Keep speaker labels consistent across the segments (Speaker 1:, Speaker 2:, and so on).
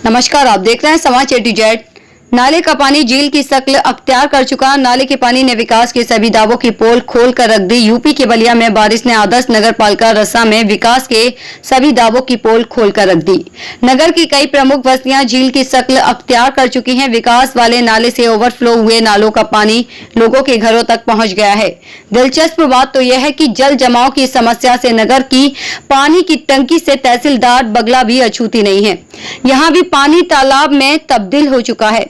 Speaker 1: नमस्कार, आप देख रहे हैं समाज A-to-Z। नाले का पानी झील की शक्ल अख्तियार कर चुका। नाले के पानी ने विकास के सभी दावों की पोल खोल कर रख दी। यूपी के बलिया में बारिश ने आदर्श नगर पालिका रस्सा में विकास के सभी दावों की पोल खोल कर रख दी। नगर की कई प्रमुख बस्तियां झील की शक्ल अख्तियार कर चुकी हैं। विकास वाले नाले से ओवरफ्लो हुए नालों का पानी लोगों के घरों तक पहुंच गया है। दिलचस्प बात तो यह है कि जल जमाव की समस्या से नगर की पानी की टंकी से तहसीलदार बगला भी अछूती नहीं है। यहाँ भी पानी तालाब में तब्दील हो चुका है,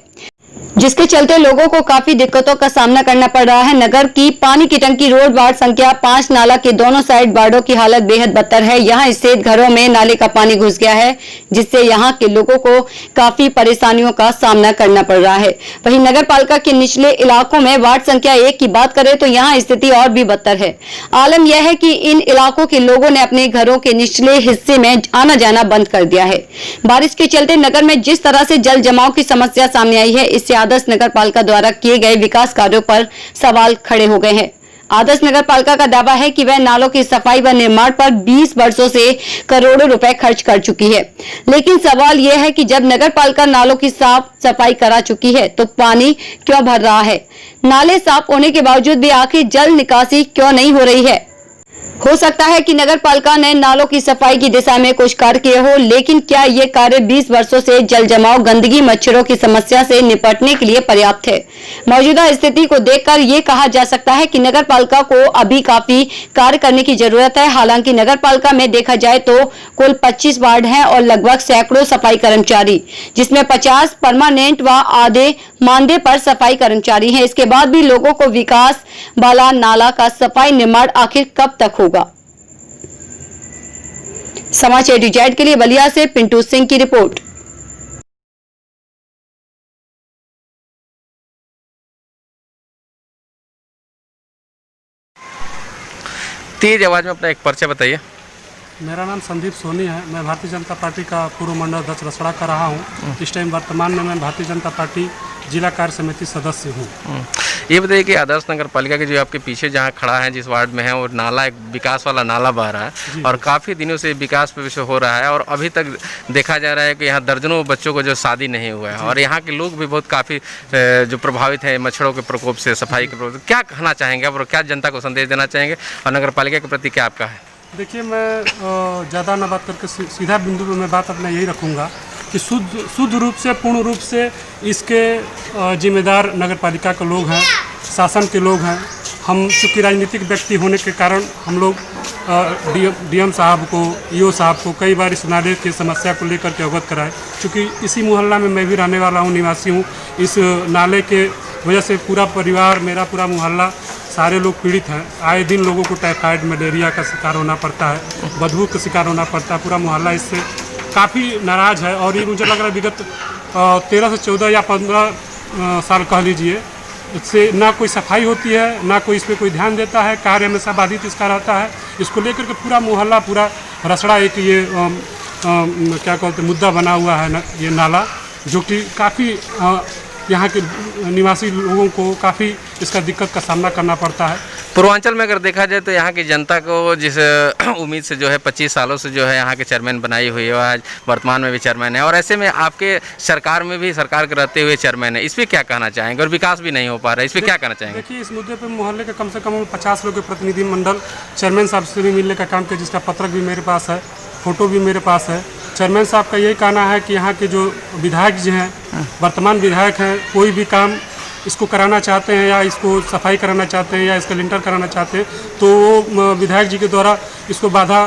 Speaker 1: जिसके चलते लोगों को काफी दिक्कतों का सामना करना पड़ रहा है। नगर की पानी की टंकी रोड वार्ड संख्या 5 नाला के दोनों साइड वार्डों की हालत बेहद बदतर है। यहां स्थित घरों में नाले का पानी घुस गया है, जिससे यहां के लोगों को काफी परेशानियों का सामना करना पड़ रहा है। वहीं नगर पालिका के निचले इलाकों में वार्ड संख्या 1 की बात करें तो यहाँ स्थिति और भी बदतर है। आलम यह है कि इन इलाकों के लोगों ने अपने घरों के निचले हिस्से में आना जाना बंद कर दिया है। बारिश के चलते नगर में जिस तरह से जल जमाव की समस्या सामने आई है, इससे आदर्श नगर पालिका द्वारा किए गए विकास कार्यों पर सवाल खड़े हो गए हैं। आदर्श नगर पालिका का दावा है कि वह नालों की सफाई व निर्माण पर 20 वर्षों से करोड़ों रुपए खर्च कर चुकी है, लेकिन सवाल यह है कि जब नगर पालिका नालों की साफ सफाई करा चुकी है तो पानी क्यों भर रहा है। नाले साफ होने के बावजूद भी आखिर जल निकासी क्यों नहीं हो रही है। हो सकता है कि नगर पालिका ने नालों की सफाई की दिशा में कुछ कार्य किए हो, लेकिन क्या ये कार्य 20 वर्षों से जल जमाव, गंदगी, मच्छरों की समस्या से निपटने के लिए पर्याप्त है। मौजूदा स्थिति को देखकर ये कहा जा सकता है कि नगर पालिका को अभी काफी कार्य करने की जरूरत है। हालांकि नगर पालिका में देखा जाए तो कुल 25 वार्ड हैं और लगभग सैकड़ों सफाई कर्मचारी, जिसमें 50 परमानेंट व आधे मानदेय पर सफाई कर्मचारी हैं। इसके बाद भी लोगों को विकास वाला नाला का सफाई निर्माण आखिर कब तक होगा। समाज A-to-Z के लिए बलिया से पिंटू सिंह की रिपोर्ट।
Speaker 2: तेज आवाज में अपना एक परिचय बताइए।
Speaker 3: मेरा नाम संदीप सोनी है। मैं भारतीय जनता पार्टी का पूर्व मंडल अध्यक्ष रसड़ा का रहा हूँ। इस टाइम वर्तमान में मैं भारतीय जनता पार्टी जिला कार्य समिति सदस्य हूँ।
Speaker 2: ये बताइए कि आदर्श नगर पालिका के जो आपके पीछे जहाँ खड़ा है, जिस वार्ड में है, वो नाला एक विकास वाला नाला बह रहा है और काफ़ी दिनों से विकास पे विषय हो रहा है और अभी तक देखा जा रहा है कि यहाँ दर्जनों बच्चों को जो शादी नहीं हुआ है और यहाँ के लोग भी बहुत काफ़ी जो प्रभावित हैं मच्छरों के प्रकोप से, सफाई के प्रकोप। क्या कहना चाहेंगे और क्या जनता को संदेश देना चाहेंगे और नगर पालिका के प्रति क्या आपका है?
Speaker 3: देखिए, मैं ज़्यादा न बात करके सीधा बिंदु पर मैं बात अपना यही रखूँगा कि शुद्ध रूप से, पूर्ण रूप से इसके जिम्मेदार नगर पालिका के लोग हैं, शासन के लोग हैं। हम चूँकि राजनीतिक व्यक्ति होने के कारण हम लोग DM साहब को, EO साहब को कई बार इस नाले की समस्या को लेकर के अवगत कराए। चूँकि इसी मोहल्ला में मैं भी रहने वाला हूँ, निवासी हूँ। इस नाले के वजह से पूरा परिवार, मेरा पूरा मोहल्ला, सारे लोग पीड़ित हैं। आए दिन लोगों को टाइफाइड, मलेरिया का शिकार होना पड़ता है, बदबू का शिकार होना पड़ता है। पूरा मोहल्ला इससे काफ़ी नाराज़ है और ये मुझे लग रहा है विगत 13 से 14 या 15 साल कह लीजिए, इससे ना कोई सफाई होती है, ना कोई इस पर कोई ध्यान देता है। कार्य हमेशा बाधित इसका रहता है। इसको लेकर के पूरा मोहल्ला, पूरा रसड़ा एक ये क्या कहते हैं मुद्दा बना हुआ है ये नाला, जो कि काफ़ी यहाँ के निवासी लोगों को काफ़ी इसका दिक्कत का सामना करना पड़ता है।
Speaker 2: पूर्वांचल में अगर देखा जाए तो यहाँ की जनता को जिस उम्मीद से जो है 25 सालों से जो है यहाँ के चेयरमैन बनाई हुई है, आज वर्तमान में भी चेयरमैन है और ऐसे में आपके सरकार में भी सरकार के रहते हुए चेयरमैन है, इस पर क्या कहना चाहेंगे? और विकास भी नहीं हो पा रहा है, इस पर क्या कहना चाहेंगे?
Speaker 3: देखिए, इस मुद्दे पर मोहल्ले के कम से कम 50 लोग के प्रतिनिधि मंडल चेयरमैन साहब से भी मिलने का काम किया, जिसका पत्रक भी मेरे पास है, फोटो भी मेरे पास है। चेयरमैन साहब का यही कहना है कि यहाँ के जो विधायक जी हैं, वर्तमान विधायक हैं, कोई भी काम इसको कराना चाहते हैं या इसको सफाई कराना चाहते हैं या इसका लिंटर कराना चाहते हैं तो वो विधायक जी के द्वारा इसको बाधा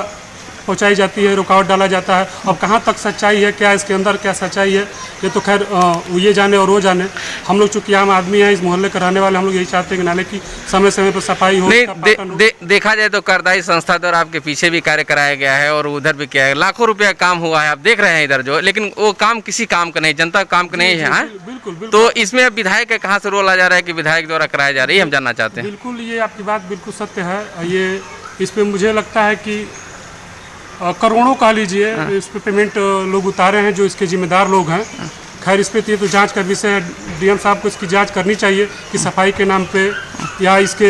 Speaker 3: पहुंचाई जाती है, रुकावट डाला जाता है। अब कहाँ तक सच्चाई है, क्या इसके अंदर क्या सच्चाई है, ये तो खैर ये जाने और वो जाने। हम लोग चूँकि आम आदमी हैं, इस मोहल्ले के रहने वाले, हम लोग यही चाहते हैं कि नाले की समय समय पर सफाई हो।
Speaker 2: देखा जाए तो करदाई संस्था द्वारा आपके पीछे भी कार्य कराया गया है और उधर भी किया है, लाखों रुपया काम हुआ है, आप देख रहे हैं इधर जो, लेकिन वो काम किसी काम का नहीं, जनता काम का नहीं है।
Speaker 3: बिल्कुल।
Speaker 2: तो इसमें विधायक का कहाँ से रोल आ जा रहा है कि विधायक द्वारा कराया जा रही है, हम जानना चाहते हैं।
Speaker 3: बिल्कुल, ये आपकी बात बिल्कुल सत्य है। ये इस पर मुझे लगता है कि करोड़ों कह लीजिए इस पे पेमेंट लोग उतारे हैं, जो इसके जिम्मेदार लोग हैं। खैर, इस पे तो जांच का विषय है। DM साहब को इसकी जांच करनी चाहिए कि सफाई के नाम पे या इसके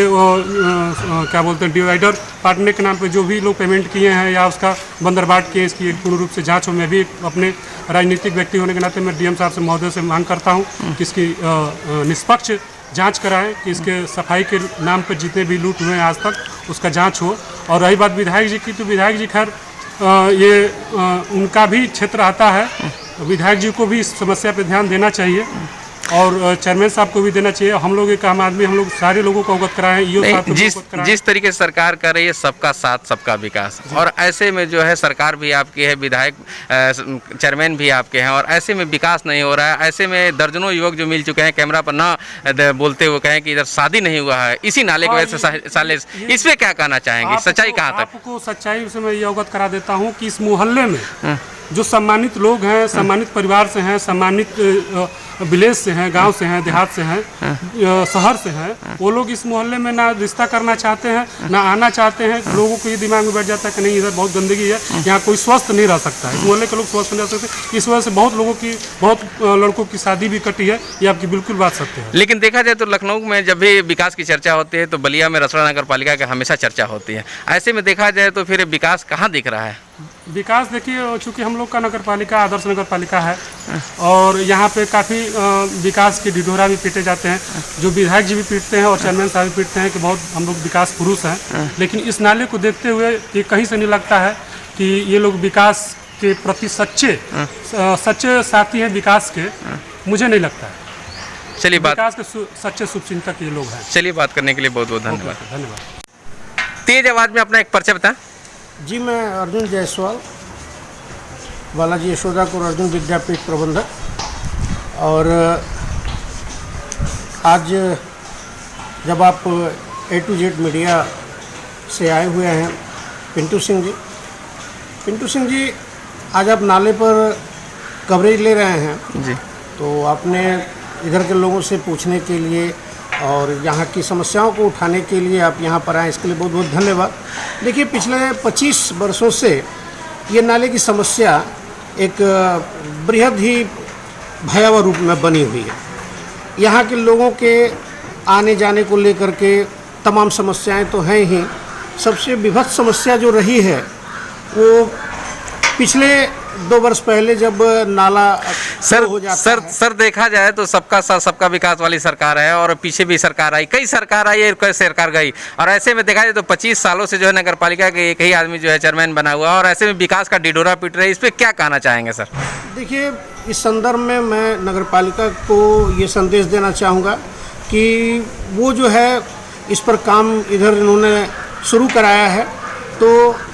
Speaker 3: क्या बोलते हैं डिवाइडर काटने के नाम पे जो भी लोग पेमेंट किए हैं या उसका बंदरबाट किए, इसकी पूर्ण रूप से जांच हो। मैं भी अपने राजनीतिक व्यक्ति होने के नाते मैं डीएम साहब से महोदय से मांग करता हूँ कि इसकी निष्पक्ष जांच कराएं, कि इसके सफाई के नाम पर जितने भी लूट हुए हैं आज तक उसका जांच हो। और रही बात विधायक जी की, तो विधायक जी खैर ये उनका भी क्षेत्र आता है, विधायक जी को भी इस समस्या पर ध्यान देना चाहिए और चेयरमैन साहब को भी देना चाहिए। हम लोग एक आम आदमी, हम लोग सारे लोगों को अवगत कराएं, ईओ साहब को अवगत कराएं।
Speaker 2: जिस तरीके से सरकार कर रही है सबका साथ सबका विकास, और ऐसे में जो है सरकार भी आपकी है, विधायक चेयरमैन भी आपके हैं, और ऐसे में विकास नहीं हो रहा है। ऐसे में दर्जनों युवक जो मिल चुके हैं, कैमरा पर ना बोलते हुए कहें कि इधर शादी नहीं हुआ है इसी नाले की वजह से साले, इस पे क्या कहना चाहेंगे? सच्चाई कहाँ तक?
Speaker 3: आपको सच्चाई से मैं ये अवगत करा देता हूँ कि इस मोहल्ले में जो सम्मानित लोग हैं, सम्मानित परिवार से हैं, सम्मानित विलेज से हैं, गांव से हैं, देहात से हैं, शहर से हैं, वो लोग इस मोहल्ले में ना रिश्ता करना चाहते हैं, ना आना चाहते हैं। लोगों को ये दिमाग में बैठ जाता है कि नहीं इधर बहुत गंदगी है, यहाँ कोई स्वस्थ नहीं रह सकता है, इस मोहल्ले के लोग स्वस्थ नहीं रह सकते। इस वजह से बहुत लोगों की, बहुत लड़कों की शादी भी कटी है। ये आपकी बिल्कुल बात सत्य है।
Speaker 2: लेकिन देखा जाए तो लखनऊ में जब भी विकास की चर्चा होती है तो बलिया में रसड़ा नगर पालिका की हमेशा चर्चा होती है। ऐसे में देखा जाए तो फिर विकास कहाँ दिख रहा है?
Speaker 3: विकास देखिए, चूँकि हम लोग का नगर पालिका आदर्श नगर पालिका है और यहाँ पे काफ़ी विकास के ढिढोरा भी पीटे जाते हैं, जो विधायक जी भी पीटते हैं और चेयरमैन साहब भी पीटते हैं कि बहुत हम लोग विकास पुरुष हैं। लेकिन इस नाले को देखते हुए ये कहीं से नहीं लगता है कि ये लोग विकास के प्रति सच्चे साथी हैं विकास के, मुझे नहीं लगता है।
Speaker 2: चलिए
Speaker 3: विकास के सच्चे शुभचिंतक ये लोग हैं।
Speaker 2: चलिए बात करने के लिए बहुत बहुत धन्यवाद।
Speaker 3: धन्यवाद।
Speaker 2: तेज आवाज में अपना एक परिचय बताएं।
Speaker 4: जी, मैं अर्जुन जायसवाल, बालाजी यशोदापुर अर्जुन विद्यापीठ प्रबंधक। और आज जब आप A to Z मीडिया से आए हुए हैं, पिंटू सिंह जी आज आप नाले पर कवरेज ले रहे हैं
Speaker 2: जी,
Speaker 4: तो आपने इधर के लोगों से पूछने के लिए और यहाँ की समस्याओं को उठाने के लिए आप यहाँ पर आए, इसके लिए बहुत बहुत धन्यवाद। देखिए, पिछले 25 वर्षों से ये नाले की समस्या एक बृहद ही भयावह रूप में बनी हुई है। यहाँ के लोगों के आने जाने को लेकर के तमाम समस्याएं तो हैं ही, सबसे विभत्स समस्या जो रही है वो पिछले 2 वर्ष पहले जब नाला हो जाता है।
Speaker 2: सर देखा जाए तो सबका साथ सबका विकास वाली सरकार है और पीछे भी सरकार आई, कई सरकार आई और कई सरकार गई, और ऐसे में देखा जाए तो 25 सालों से जो है नगर पालिका के एक ही आदमी जो है चेयरमैन बना हुआ है, और ऐसे में विकास का ढिढोरा पीट रहे हैं। इस पर क्या कहना चाहेंगे सर?
Speaker 4: देखिए, इस संदर्भ में मैं नगर पालिका को ये संदेश देना चाहूँगा कि वो जो है इस पर काम इधर इन्होंने शुरू कराया है तो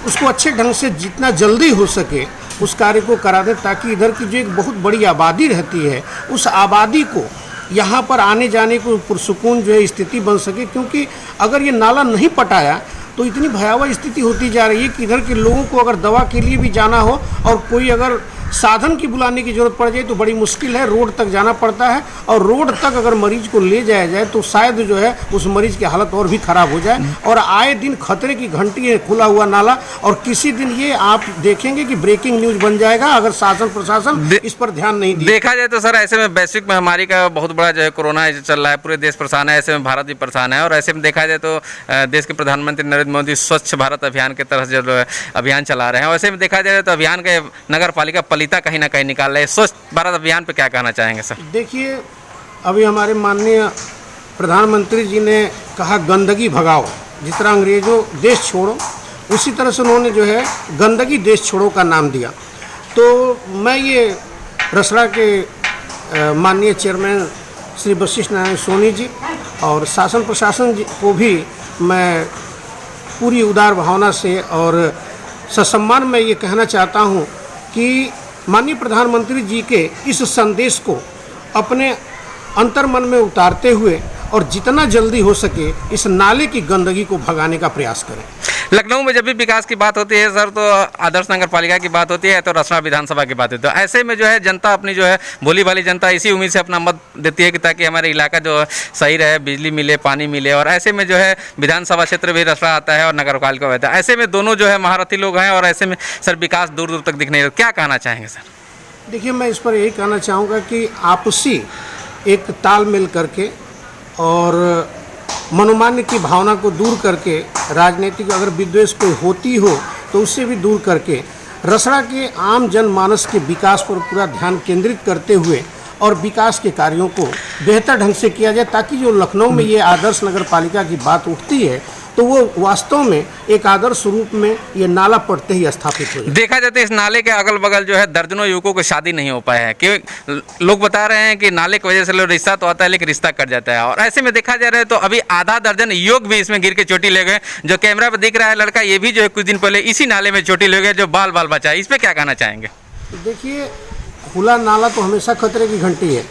Speaker 4: उसको अच्छे ढंग से जितना जल्दी हो सके उस कार्य को करा दें, ताकि इधर की जो एक बहुत बड़ी आबादी रहती है उस आबादी को यहाँ पर आने जाने को पुरसुकून जो है स्थिति बन सके। क्योंकि अगर ये नाला नहीं पटाया तो इतनी भयावह स्थिति होती जा रही है कि इधर के लोगों को अगर दवा के लिए भी जाना हो और कोई अगर साधन की बुलाने की ज़रूरत पड़ जाए तो बड़ी मुश्किल है, रोड तक जाना पड़ता है। और रोड तक अगर मरीज को ले जाया जाए तो शायद जो है उस मरीज की हालत और भी ख़राब हो जाए। और आए दिन खतरे की घंटी है खुला हुआ नाला, और किसी दिन ये आप देखेंगे कि ब्रेकिंग न्यूज़ बन जाएगा अगर शासन प्रशासन इस पर ध्यान नहीं दिया।
Speaker 2: देखा जाए तो सर ऐसे में वैश्विक महामारी का बहुत बड़ा जो है कोरोना चल रहा है, पूरे देश परेशान है, ऐसे में भारत भी परेशान है। और ऐसे में देखा जाए तो देश के प्रधानमंत्री नरेंद्र मोदी स्वच्छ भारत अभियान के तरह जो अभियान चला रहे हैं, ऐसे में देखा जाए तो अभियान के नगर पालिका पलिता कहीं ना कहीं निकाल रहे हैं। स्वच्छ भारत अभियान पे क्या कहना चाहेंगे सर?
Speaker 4: देखिए, अभी हमारे माननीय प्रधानमंत्री जी ने कहा गंदगी भगाओ, जिस तरह अंग्रेजों देश छोड़ो उसी तरह से उन्होंने जो है गंदगी देश छोड़ो का नाम दिया। तो मैं ये रसड़ा के माननीय चेयरमैन श्री वशिष्ठ नारायण सोनी जी और शासन प्रशासन जी को भी मैं पूरी उदार भावना से और ससम्मान में ये कहना चाहता हूँ कि माननीय प्रधानमंत्री जी के इस संदेश को अपने अंतर्मन में उतारते हुए और जितना जल्दी हो सके इस नाले की गंदगी को भगाने का प्रयास करें।
Speaker 2: लखनऊ में जब भी विकास की बात होती है सर तो आदर्श नगर पालिका की बात होती है तो रसना विधानसभा की बात होती है। तो ऐसे में जो है जनता अपनी जो है भोली भाली जनता इसी उम्मीद से अपना मत देती है कि ताकि हमारे इलाका जो सही रहे, बिजली मिले, पानी मिले, और ऐसे में जो है विधानसभा क्षेत्र भी रसना आता है और नगर पालिका होता है। ऐसे में दोनों जो है महारथी लोग हैं और ऐसे में सर विकास दूर दूर तक दिख नहीं रहा। क्या कहना चाहेंगे सर?
Speaker 4: देखिए, मैं इस पर यही कहना चाहूँगा कि आपसी एक तालमेल करके और मनोमान्य की भावना को दूर करके, राजनीतिक अगर विद्वेष कोई होती हो तो उससे भी दूर करके रसड़ा के आम जनमानस के विकास पर पूरा ध्यान केंद्रित करते हुए और विकास के कार्यों को बेहतर ढंग से किया जाए, ताकि जो लखनऊ में ये आदर्श नगर पालिका की बात उठती है तो वो वास्तव में एक आदर्श रूप में ये नाला पड़ते ही स्थापित हो जाए।
Speaker 2: देखा जाए तो इस नाले के अगल बगल जो है दर्जनों युवकों को शादी नहीं हो पाया है, कि लोग बता रहे हैं कि नाले की वजह से लोग रिश्ता तो आता है लेकिन रिश्ता कट जाता है। और ऐसे में देखा जा रहा है तो अभी आधा दर्जन युवक भी इसमें गिर के चोटी ले गए। जो कैमरा पर दिख रहा है लड़का, ये भी जो है कुछ दिन पहले इसी नाले में चोटी ले गए, जो बाल बाल बचा है। इस पर क्या कहना चाहेंगे?
Speaker 4: देखिए, खुला नाला तो हमेशा खतरे की घंटी है।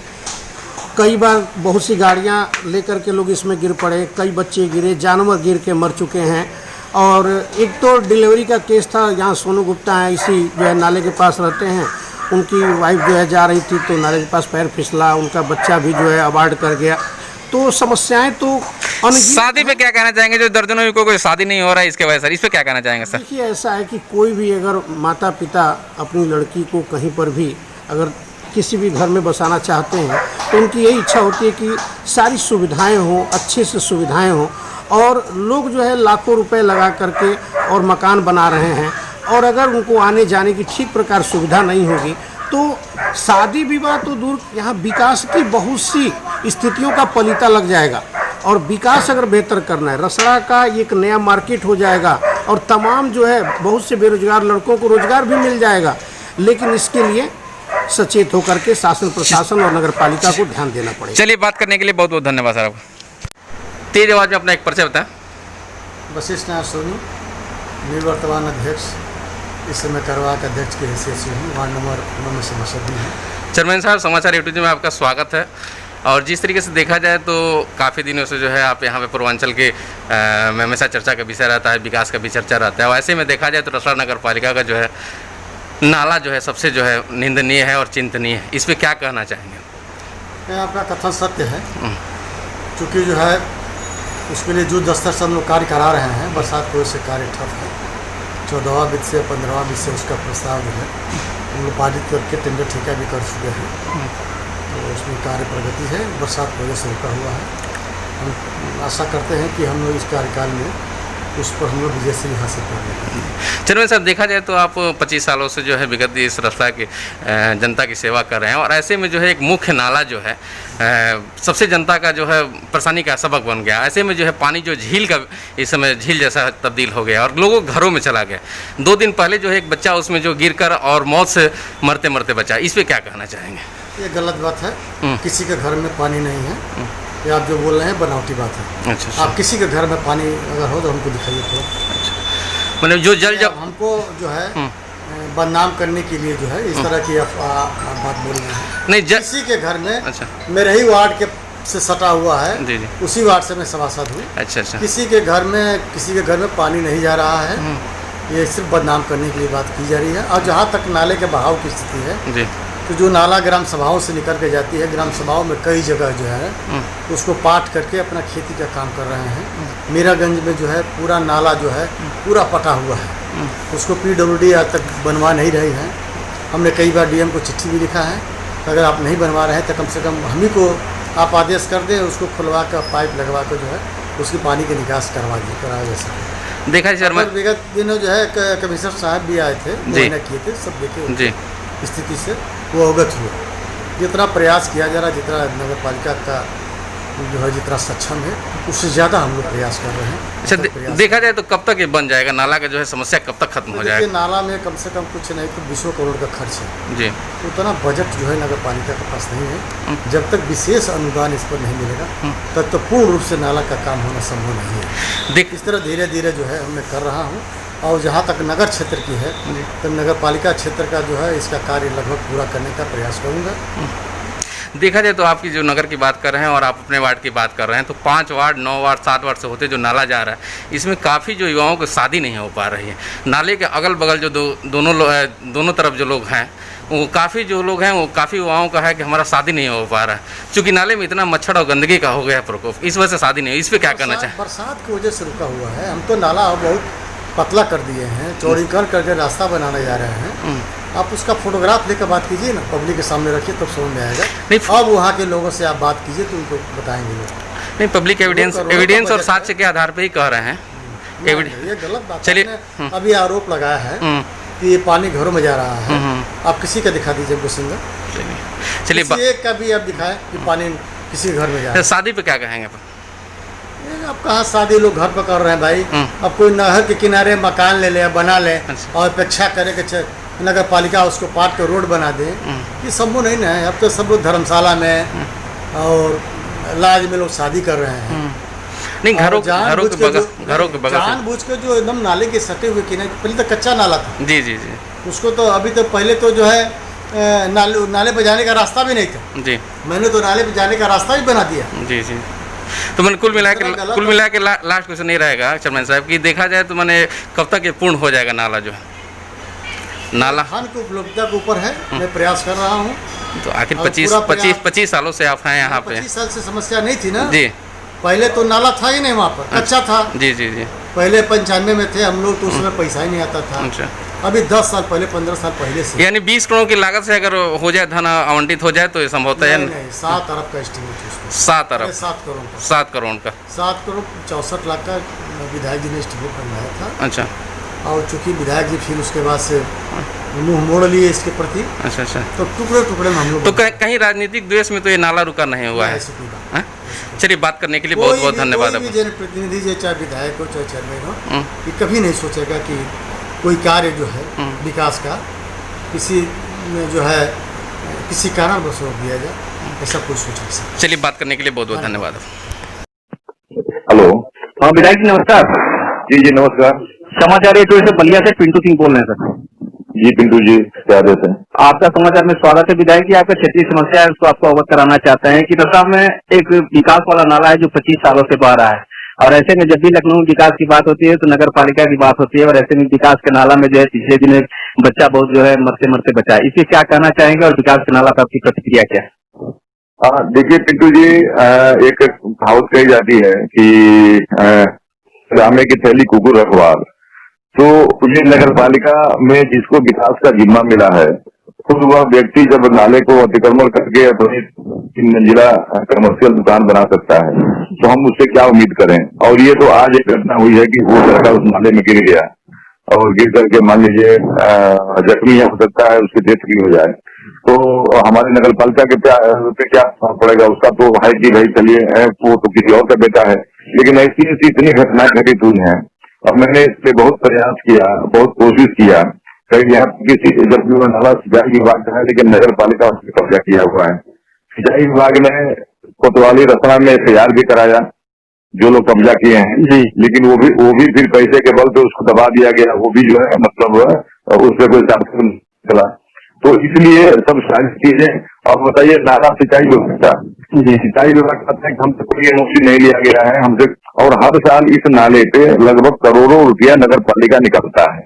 Speaker 4: कई बार बहुत सी गाड़ियां लेकर के लोग इसमें गिर पड़े, कई बच्चे गिरे, जानवर गिर के मर चुके हैं। और एक तो डिलीवरी का केस था, यहाँ सोनू गुप्ता हैं, इसी जो है नाले के पास रहते हैं, उनकी वाइफ जो है जा रही थी तो नाले के पास पैर फिसला, उनका बच्चा भी जो है अबार्ट कर गया। तो समस्याएं तो
Speaker 2: शादी पे क्या कहना चाहेंगे? जो दर्जनों युवकों को शादी नहीं हो रहा है इसके वजह से, इस पे क्या कहना चाहेंगे सर?
Speaker 4: देखिए, ऐसा है कि कोई भी अगर माता पिता अपनी लड़की को कहीं पर भी अगर किसी भी घर में बसाना चाहते हैं तो उनकी यही इच्छा होती है कि सारी सुविधाएं हों, अच्छे से सुविधाएं हों। और लोग जो है लाखों रुपए लगा करके और मकान बना रहे हैं, और अगर उनको आने जाने की ठीक प्रकार सुविधा नहीं होगी तो शादी विवाह तो दूर, यहाँ विकास की बहुत सी स्थितियों का पलीता लग जाएगा। और विकास अगर बेहतर करना है, रसड़ा का एक नया मार्केट हो जाएगा और तमाम जो है बहुत से बेरोजगार लड़कों को रोजगार भी मिल जाएगा। लेकिन इसके लिए सचेत होकर के शासन प्रशासन और नगर पालिका को ध्यान देना पड़ेगा।
Speaker 2: चलिए, बात करने के लिए बहुत बहुत धन्यवाद सर आपको। तेज आवाज में अपना एक परिचय बताएं।
Speaker 5: वशिष्ठ नारायण सोनी, निवर्तमान अध्यक्ष, इस समय कार्यवाहक अध्यक्ष की हैसियत से हूँ। वार्ड नंबर 9 में समस्या भी है।
Speaker 2: चेयरमैन साहब, समाचार यूट्यूब में आपका स्वागत है। और जिस तरीके से देखा जाए तो काफ़ी दिनों से जो है आप यहाँ पे पूर्वांचल के में हमेशा चर्चा का विषय रहता है, विकास का भी चर्चा रहता है। और ऐसे में देखा जाए तो रसड़ा नगर पालिका का जो है नाला जो है सबसे जो है निंदनीय है और चिंतनीय है। इस पर क्या कहना चाहेंगे?
Speaker 5: ये आपका कथन सत्य है, चूँकि जो है उसके लिए जो दस्तर से हम लोग कार्य करा रहे हैं, बरसात की वजह से कार्य ठप है। 14वां वित्त से 15वां वित्त से उसका प्रस्ताव जो है हम लोग पारित करके टेंडर ठेका भी कर चुके हैं। तो उसमें कार्य प्रगति है, बरसात की वजह से रुका हुआ है। हम आशा करते हैं कि हम लोग इस कार्यकाल में उस पर हम लोग विजय से हासिल कर लेंगे।
Speaker 2: चलो साहब, देखा जाए तो आप 25 सालों से जो है विगत इस रसड़ा की जनता की सेवा कर रहे हैं। और ऐसे में जो है एक मुख्य नाला जो है सबसे जनता का जो है परेशानी का सबक बन गया। ऐसे में जो है पानी जो झील का इस समय झील जैसा तब्दील हो गया और लोगों के घरों में चला गया। 2 दिन पहले जो है एक बच्चा उसमें जो गिरकर और मौत से मरते मरते बचा। इस पर क्या कहना चाहेंगे?
Speaker 5: ये गलत बात है। किसी के घर में पानी नहीं है, ये आप जो बोल रहे हैं बनावटी बात है।
Speaker 2: अच्छा।
Speaker 5: आप किसी के घर में पानी अगर हो तो हमको दिखाइए तो।
Speaker 2: मतलब जो जल जब
Speaker 5: हमको जो है बदनाम करने के लिए जो है इस तरह की बात बोल रहे हैं।
Speaker 2: नहीं,
Speaker 5: किसी के घर में,
Speaker 2: अच्छा,
Speaker 5: मेरे ही वार्ड के से सटा हुआ है,
Speaker 2: जी जी,
Speaker 5: उसी वार्ड से मैं सभासद हूँ।
Speaker 2: अच्छा अच्छा।
Speaker 5: किसी के घर में पानी नहीं जा रहा है, ये सिर्फ बदनाम करने के लिए बात की जा रही है। और जहाँ तक नाले के बहाव की स्थिति है
Speaker 2: जी,
Speaker 5: तो जो नाला ग्राम सभाओं से निकल के जाती है, ग्राम सभाओं में कई जगह जो है उसको पाट करके अपना खेती का काम कर रहे हैं। मीरागंज में जो है पूरा नाला जो है पूरा पटा हुआ है, उसको PWD आज तक बनवा नहीं रही है। हमने कई बार DM को चिट्ठी भी लिखा है, अगर आप नहीं बनवा रहे हैं तो कम से कम हम ही को आप आदेश कर दें, उसको खुलवा कर पाइप लगवा कर जो है उसकी पानी की निकास कराया जा सके।
Speaker 2: देखा जी सर,
Speaker 5: विगत दिनों जो है कमिश्नर साहब भी आए थे, मुआयना किए थे, सब देखे
Speaker 2: जी,
Speaker 5: स्थिति से वो अवगत हुए। जितना प्रयास किया जा रहा है, जितना नगर पालिका का जो है जितना सक्षम है, उससे ज़्यादा हम लोग प्रयास कर रहे हैं।
Speaker 2: अच्छा, देखा जाए तो कब तक ये बन जाएगा नाला का जो है समस्या कब तक खत्म हो जाएगा?
Speaker 5: नाला में कम से कम कुछ नहीं तो 20 करोड़ का खर्च है
Speaker 2: जी।
Speaker 5: उतना बजट जो है नगर पालिका के पास नहीं है। जब तक विशेष अनुदान इस पर नहीं मिलेगा तब तो पूर्ण रूप से नाला का काम होना संभव नहीं है। इस तरह धीरे धीरे जो है मैं कर रहा हूँ। और जहाँ तक नगर क्षेत्र की है तो नगर पालिका क्षेत्र का जो है इसका कार्य लगभग पूरा करने का प्रयास करूँगा।
Speaker 2: देखा जाए तो आपकी जो नगर की बात कर रहे हैं और आप अपने वार्ड की बात कर रहे हैं, तो 5 वार्ड 9 वार्ड 7 वार्ड से होते जो नाला जा रहा है, इसमें काफ़ी जो युवाओं को शादी नहीं हो पा रही है। नाले के अगल बगल जो दोनों तरफ जो लोग हैं, वो काफ़ी जो लोग हैं वो काफ़ी युवाओं का है कि हमारा शादी नहीं हो पा रहा है, क्योंकि नाले में इतना मच्छर और गंदगी का हो गया है प्रकोप, इस वजह से शादी नहीं हो। इस पर क्या करना चाहिए?
Speaker 5: बरसात की वजह से रुका हुआ है। हम तो नाला बहुत पतला कर दिए हैं, चौड़ीकरण करके रास्ता बनाने जा रहे हैं। आप उसका फोटोग्राफ लेकर बात कीजिए ना, पब्लिक के सामने रखिए तब समझ में आएगा। अब वहाँ के लोगों से आप बात कीजिए तो उनको बताएंगे लोग।
Speaker 2: नहीं, पब्लिक एविडेंस
Speaker 5: करोड़ों का
Speaker 2: एविडेंस और
Speaker 5: बजट
Speaker 2: साक्ष्य के आधार पे ही कह रहे हैं।
Speaker 5: ये गलत बात है।
Speaker 2: चलिए,
Speaker 5: आपने अभी आरोप लगाया है कि ये पानी घरों में जा रहा है। आप किसी का दिखा दीजिए वो सिंगर,
Speaker 2: चलिए
Speaker 5: किसी एक का भी आप दिखाएं कि पानी किसी के घर में जा रहा है।
Speaker 2: शादी पे क्या कहेंगे अपन?
Speaker 5: ये अब कहाँ शादी लोग घर पर कर रहे हैं भाई। अब कोई नहर के किनारे मकान ले ले, बना ले और अपेक्षा करे कि नगर पालिका उसको पाट के रोड बना दे, ये संभव नहीं ना है। अब तो सब लोग धर्मशाला में और लाज में लोग शादी कर रहे हैं।
Speaker 2: नहीं, घरों के बगल
Speaker 5: जानबूझ के जो एकदम नाले के सटे हुए किनारे, पहले तो कच्चा नाला था।
Speaker 2: जी जी जी
Speaker 5: उसको तो अभी तो पहले तो जो है नाले पे जाने का रास्ता भी नहीं था।
Speaker 2: जी
Speaker 5: मैंने तो नाले पे जाने का रास्ता भी बना दिया।
Speaker 2: जी जी। तो मैंने कुल मिला के लास्ट क्वेश्चन नहीं रहेगा चेयरमैन साहब कि देखा जाए तो मैंने कब तक ये पूर्ण हो जाएगा नाला जो है? नाला
Speaker 5: खान की उपलब्धता के ऊपर है, मैं प्रयास कर रहा हूँ।
Speaker 2: तो आखिर
Speaker 5: और पूरा
Speaker 2: 25 सालों से आप हैं यहाँ पे।
Speaker 5: 25 साल से समस्या नहीं थी ना
Speaker 2: जी
Speaker 5: पहले तो नाला था ही नहीं वहाँ पर, कच्चा था।
Speaker 2: जी जी जी।
Speaker 5: पहले 95 में थे हम लोग तो उसमें पैसा ही नहीं आता था।
Speaker 2: अच्छा,
Speaker 5: अभी 10 साल पहले 15 साल पहले से
Speaker 2: यानी 20 करोड़ की लागत से अगर हो जाए, धन आवंटित हो जाए तो ये संभवतः है।
Speaker 5: नहीं 7 अरब का एस्टिमेट है उसका।
Speaker 2: 7 अरब
Speaker 5: 7 करोड़ का
Speaker 2: 7 करोड़ का
Speaker 5: 7 करोड़ 64 लाख का विधायक जी ने एस्टिमेट बनवाया था।
Speaker 2: अच्छा
Speaker 5: और चूंकि विधायक जी फिर उसके बाद से मुंह मोड़ लिए इसके प्रति,
Speaker 2: अच्छा अच्छा।
Speaker 5: तो टुकड़े टुकड़े में हम लोग
Speaker 2: तो कहीं राजनीतिक द्वेष में तो ये नाला रुका नहीं हुआ है।
Speaker 5: ऐसी कोई बात
Speaker 2: हाँ? चलिए, बात करने के लिए बहुत बहुत धन्यवाद
Speaker 5: कोई भी
Speaker 2: आपको।
Speaker 5: जनप्रतिनिधि जो चाहे विधायक हो चाहे चेयरमैन हो, ये कभी नहीं सोचेगा कि कोई कार्य जो है विकास का किसी में जो है किसी कारणवश रोक दिया जाए, ऐसा कोई सोच नहीं सकता।
Speaker 2: चलिए, बात करने के लिए बहुत बहुत धन्यवाद।
Speaker 6: हेलो।
Speaker 7: हाँ विधायक जी नमस्कार।
Speaker 6: जी जी नमस्कार।
Speaker 7: समाचार एटो से बलिया से पिंटू सिंह बोल रहे हैं सर।
Speaker 6: जी पिंटू जी, क्या देते हैं?
Speaker 7: आपका समाचार में स्वागत है विधायक जी। आपका क्षेत्रीय समस्या है उसको आपको अवगत कराना चाहते हैं कि रसा में एक विकास वाला नाला है जो 25 सालों से बह रहा है, और ऐसे में जब भी लखनऊ में विकास की बात होती है तो नगर पालिका की बात होती है, और ऐसे में विकास के नाला में जो है पिछले दिन एक बच्चा बहुत जो है मरते मरते बचा है। इसे क्या कहना चाहेंगे और विकास के नाला पर आपकी प्रतिक्रिया क्या है?
Speaker 6: हाँ देखिए पिंटू जी, एक कहावत कही जाती है कि रामे की थैली कुकुर रखवार। तो ये नगर पालिका में जिसको विकास का जिम्मा मिला है, खुद वह व्यक्ति जब नाले को अतिक्रमण करके अपनी 3 मंजिला कमर्शियल दुकान बना सकता है तो हम उससे क्या उम्मीद करें। और ये तो आज एक घटना हुई है कि वो लड़का उस नाले में गिर गया और गिर करके मान लीजिए जख्मी हो सकता है, उसकी डेथ भी हो जाए, तो हमारे नगर पालिका के पे क्या पड़ेगा? उसका तो है कि भाई चलिए वो तो किसी और का बेटा है। लेकिन ऐसी इतनी घटनाएं घटित हुई हैं और मैंने इस पे बहुत प्रयास किया, बहुत कोशिश किया। कहीं यहाँ किसी जब नाला सिंचाई विभाग का है लेकिन नगर पालिका उसने कब्जा किया हुआ है। सिंचाई विभाग ने कोतवाली रसना में एफआईआर भी कराया जो लोग कब्जा किए हैं, लेकिन वो भी फिर पैसे के बल पे उसको दबा दिया गया। वो भी जो है मतलब उस पर कोई शासन चला। तो इसलिए सब सारी चीजें। और बताइए, नाला सिंचाई विभाग का सिंचाई विभाग कहते हैं कि हमसे कोई एनओसी नहीं लिया गया है हमसे, और हर साल इस नाले पे लगभग करोड़ों रुपया नगर पालिका निकलता है।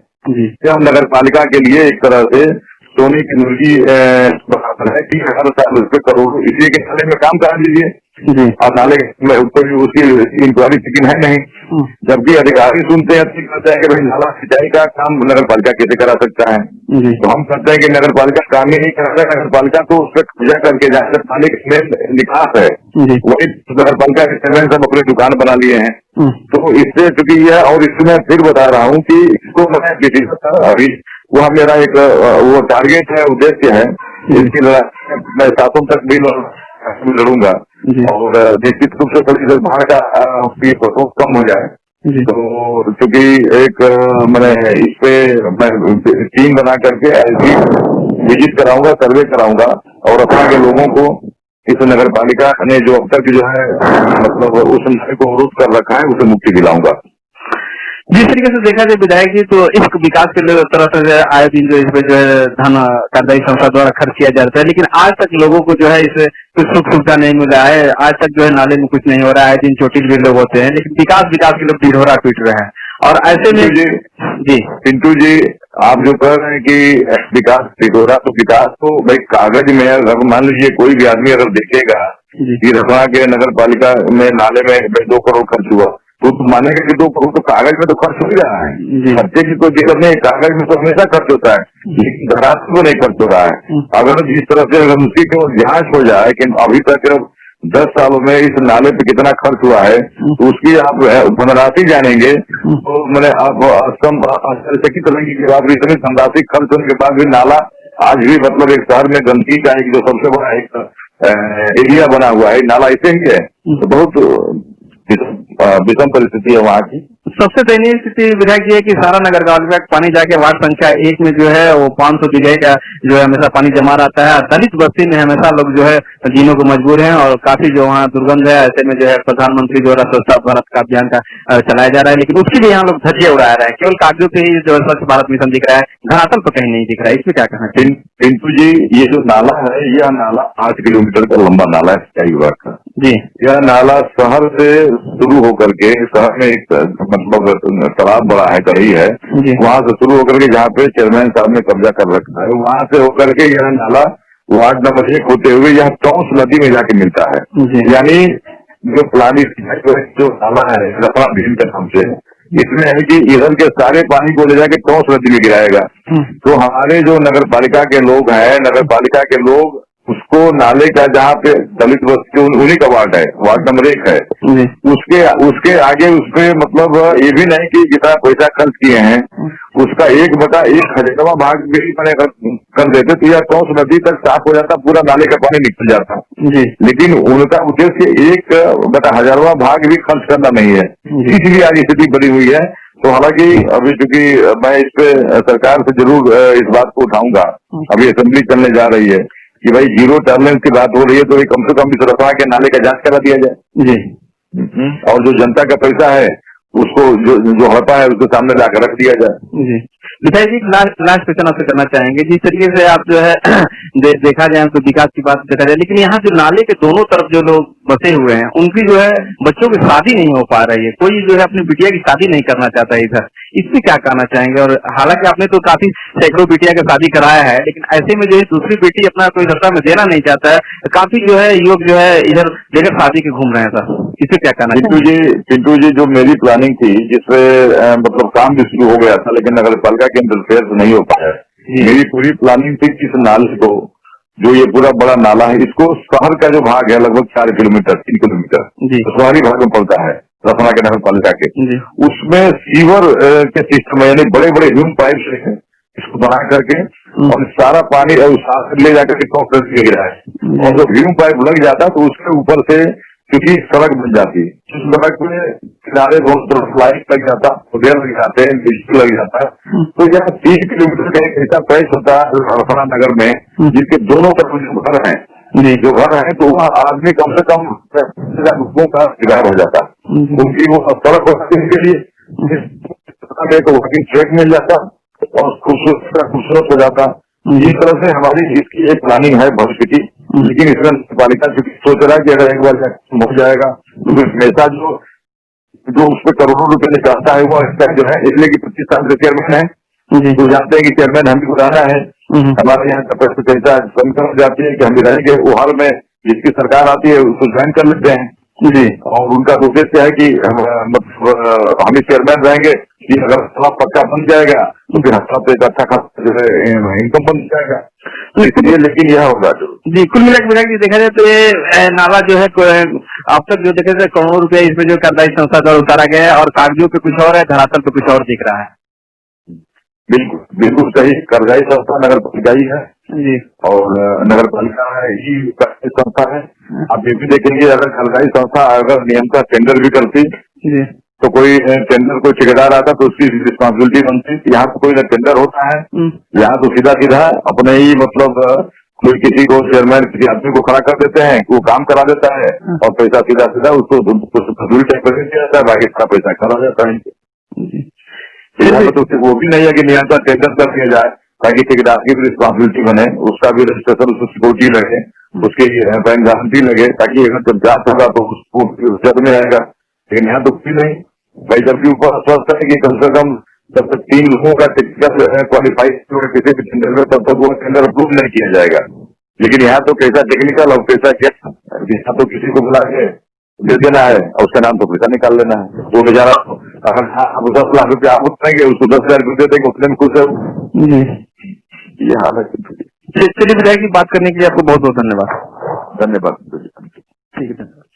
Speaker 6: हम नगर पालिका के लिए एक तरह से सोने की मुर्गी है कि हर साल उस पर करोड़ों, इसलिए के नाले में काम करा लीजिए और नाले में ऊपर उसकी इंक्वायरी चिकिन है नहीं। जबकि अधिकारी सुनते हैं तो कहते हैं कि भाई नाला सिंचाई का काम नगर पालिका कैसे करा सकता है। तो हम कहते हैं कि नगर पालिका काम ही नहीं कराता, नगर पालिका तो उस पर कब्जा करके जहाँ पानी में निकास है वही नगर पालिका के चेयरमैन सब अपनी दुकान बना लिए हैं। तो इससे चूंकि यह, और इसमें फिर बता रहा हूँ कि इसको मैं किसी अभी वह मेरा एक वो टारगेट है, उद्देश्य है, इसकी लड़ाई मैं सातों तक भी लड़ूंगा और निश्चित रूप से थोड़ी बाहर का कम हो जाए। तो चूंकि एक मैंने इस पे मैं टीम बना करके ऐसी विजिट कराऊंगा, सर्वे कराऊंगा और अपना के लोगों को इस नगर पालिका ने जो अब तक जो है मतलब उस नाले को अवरुद्ध कर रखा है उसे मुक्ति दिलाऊंगा।
Speaker 7: जिस तरीके से देखा जाए विधायक जी, तो इस विकास के लिए तरह से आए दिन जो इसमें जो है धन कार्यदायी संस्था द्वारा खर्च किया जाता है, लेकिन आज तक लोगों को जो है इसे कुछ सुख सुविधा नहीं मिला है। आज तक जो है नाले में कुछ नहीं हो रहा है, दिन चोटिल भी लोग होते हैं, लेकिन विकास के लोग ढिढोरा पीट रहे हैं। और ऐसे में जी
Speaker 6: पिंटू जी, आप जो कह रहे हैं कि विकास ढिढोरा, तो विकास तो भाई कागज में अगर मान लीजिए कोई भी आदमी अगर देखेगा कि रतवा के नगर पालिका में नाले में 2 करोड़ खर्च हुआ तो मानेगा कि 2 करोड़ तो कागज में तो खर्च हो रहा है। खर्चे की कोई दिक्कत नहीं, कागज में तो हमेशा खर्च होता है, लेकिन धरातल में नहीं खर्च हो रहा है। अगर जिस तरह से अगर उसकी केवल जांच हो जाए कि अभी तक 10 सालों में इस नाले पे कितना खर्च हुआ है, तो उसकी आप धनराशि जानेंगे तो मैंने आप आश्चर्यचकित रहेंगे कि आप इतनी धनराशि खर्च होने के बाद भी नाला आज भी मतलब एक शहर में गंदगी का एक जो सबसे बड़ा एक एरिया बना हुआ है, नाला ऐसे ही है। तो बहुत विषम परिस्थिति है वहाँ की।
Speaker 7: सबसे दयनीय स्थिति विधायक जी है कि सारा नगर पालिका का पानी जाके वार्ड संख्या 1 में जो है वो 500 बीघे का जो है हमेशा पानी जमा रहता है। दलित बस्ती में हमेशा लोग जो है जीने को मजबूर हैं और काफी जो वहाँ दुर्गंध है। ऐसे में जो है प्रधानमंत्री द्वारा स्वच्छता भारत का अभियान का चलाया जा रहा है, लेकिन उसकी भी यहाँ लोग धज्जियां उड़ा रहे हैं। केवल कागजों पे ही जो है स्वच्छ भारत मिशन दिख रहा है, धरातल तो कहीं नहीं दिख रहा है। इसमें क्या कहना चाहिए?
Speaker 6: पिंटू जी, ये जो नाला है, यह नाला 8 किलोमीटर का लंबा नाला है सिंचाई विभाग का
Speaker 7: जी।
Speaker 6: यह नाला शहर से शुरू होकर के शहर में एक मतलब तालाब बड़ा है, कड़ी है, वहाँ से शुरू होकर के जहाँ पे चेयरमैन साहब ने कब्जा कर रखा है, वहाँ से होकर के यह नाला वार्ड नंबर 1 होते हुए यह टॉस नदी में जाके मिलता है। यानी जो प्लानी जो नाला है रफा भीम के नाम से, इसमें है कि इधर के सारे पानी को ले जाके टॉस नदी में गिराएगा। तो हमारे जो नगर पालिका के लोग हैं, नगर पालिका के लोग उसको नाले का जहाँ पे दलित बस्ती उन्हीं का वार्ड है, वार्ड नंबर 1 है, उसके आगे उसपे मतलब ये भी नहीं कि जितना पैसा खर्च किए हैं उसका 1/1000वां भाग भी मैंने कर देते तो यह टॉस नदी तक साफ हो जाता, पूरा नाले का पानी निकल जाता। लेकिन उनका उद्देश्य 1/1000वां भाग भी खर्च करना नहीं है, इसलिए आज स्थिति बनी हुई है। तो हालांकि अभी चूंकि मैं इस पे सरकार से जरूर इस बात को उठाऊंगा, अभी असेंबली चलने जा रही है कि भाई 0 टॉलरेंस की बात हो रही है, तो कम से कम इस रफा के नाले का जांच करा दिया जाए जी। और जो जनता का पैसा है उसको जो हड़पा है उसको सामने लाकर रख दिया जाए जी।
Speaker 7: विधायक जी, लास्ट क्वेश्चन आपसे करना चाहेंगे। जिस तरीके से आप जो है देखा जाए तो विकास की बात देखा जाए, लेकिन यहाँ जो नाले के दोनों तरफ जो लोग बसे हुए हैं उनकी जो है बच्चों की शादी नहीं हो पा रही है, कोई जो है अपनी बिटिया की शादी नहीं करना चाहता है इधर। इसमें क्या कहना चाहेंगे? और हालांकि आपने तो काफी सैकड़ों बिटिया का शादी कराया है, लेकिन ऐसे में जो है दूसरी बेटी अपना कोई दशा में देना नहीं चाहता है, काफी जो है युवक जो है इधर लेकर शादी के घूम रहे हैं सर, इससे क्या कहना चाहिए?
Speaker 6: पिंटू जी, जो मेरी प्लानिंग थी जिसपे मतलब काम भी शुरू हो गया था, लेकिन नगर पालिका के इंटरफेयर नहीं हो पाया। मेरी पूरी प्लानिंग थी कि इस नाले को, जो ये पूरा बड़ा नाला है, इसको शहर का जो भाग है लगभग 4 किलोमीटर 3 किलोमीटर तो शहरी भाग में पड़ता है रतना के नगर पालिका के, उसमें सीवर के सिस्टम यानी बड़े बड़े ह्यूम पाइप से इसको बना करके और सारा पानी ले जाकर के टॉप कर गिरा है। और जब ह्यूम पाइप लग जाता तो उसके ऊपर से क्योंकि सड़क बन जाती है, उस सड़क में किनारे दोनों तरफ लाइट लग जाता, उधर लग जाते हैं, बिजली लग जाता है। तो यहाँ 30 किलोमीटर का एक ऐसा पैच होता है रफना नगर में, जिसके दोनों तरफ जो घर है तो वहाँ आदमी कम से कम लोगों का शिकार हो जाता है, क्योंकि वो सड़क होने के लिए वॉकिंग ट्रैक मिल जाता और खूबसूरत हो जाता। इस तरह से हमारी इसकी एक प्लानिंग है भविष्य की, लेकिन इसमें पालिका सोच रहा है कि अगर एक बार हो जाएगा तो हमेशा जो उस पर करोड़ों रुपए निकालता है वो जो है, इसलिए कि 25 साल से चेयरमैन है, तो जानते हैं कि चेयरमैन हम भी बुलाना है, हमारे यहाँ का पैसा कम हो जाती है कि हम भी रहेंगे। वो हाल में जिसकी सरकार आती है उसको ज्वाइन कर लेते हैं जी। और उनका उद्देश्य है कि हम ही चेयरमैन रहेंगे कि अगर तालाब पक्का बन जाएगा तो फिर हफ्ता पे एक अच्छा खासा जो है इनकम बन जाएगा, तो इसलिए लेकिन यह होगा
Speaker 7: जी। कुल मिलाकर जी देखा जाए तो ये नाला जो है अब तक जो देखे करोड़ों रुपए इसमें जो कार्यदायी संस्था द्वारा उतारा गया है और कागजों पे कुछ और है, धरातल पे कुछ और दिख रहा है।
Speaker 6: बिल्कुल सही, कार्यदायी संस्था नगर पालिका ही है
Speaker 7: जी, और
Speaker 6: नगर पालिका ही संस्था है। आप ये भी देखेंगे अगर कार्यदायी संस्था अगर नियम का टेंडर भी करती जी, तो कोई टेंडर कोई ठेकेदार आता तो उसकी रिस्पॉन्सिबिलिटी बनती। यहाँ तो कोई ना टेंडर होता है, यहाँ तो सीधा अपने ही मतलब कोई किसी को चेयरमैन किसी आदमी को खड़ा कर देते हैं, वो काम करा देता है और पैसा सीधा उसको मजदूरी टाइप कर दिया जाता है, बाकी सारा पैसा खड़ा जाता है। तो वो भी नहीं है कि नियंत्रण टेंडर कर दिया जाए ताकि ठेकेदार की भी रिस्पॉन्सिबिलिटी बने, उसका भी रजिस्ट्रेशन, उसको सिक्योरिटी लगे, उसकी बैंक गारंटी लगे, ताकि अगर जब जांच होगा तो उसको जद में आएगा। लेकिन यहाँ तो कुछ नहीं भाई, जबकि ऊपर स्वस्थ है कि कम से कम जब तक 3 लोगों का टेक्निकल क्वालिफाइड किसी भी टेंडर में तब तक वो टेंडर अप्रूव नहीं किया जाएगा। लेकिन यहाँ तो कैसा टेक्निकल और कैसा क्या, यहाँ तो किसी को बुला के दे देना है और उसका नाम तो पैसा निकाल लेना है। वो बेचारा अगर आप 10 लाख रुपया आप उठाएंगे उसको 10,000 रुपये दे देंगे, उतने में खुश है। ये हाल है।
Speaker 7: चलिए विधायक जी, बात करने के लिए आपको बहुत बहुत धन्यवाद।
Speaker 6: धन्यवाद।
Speaker 7: ठीक है, धन्यवाद।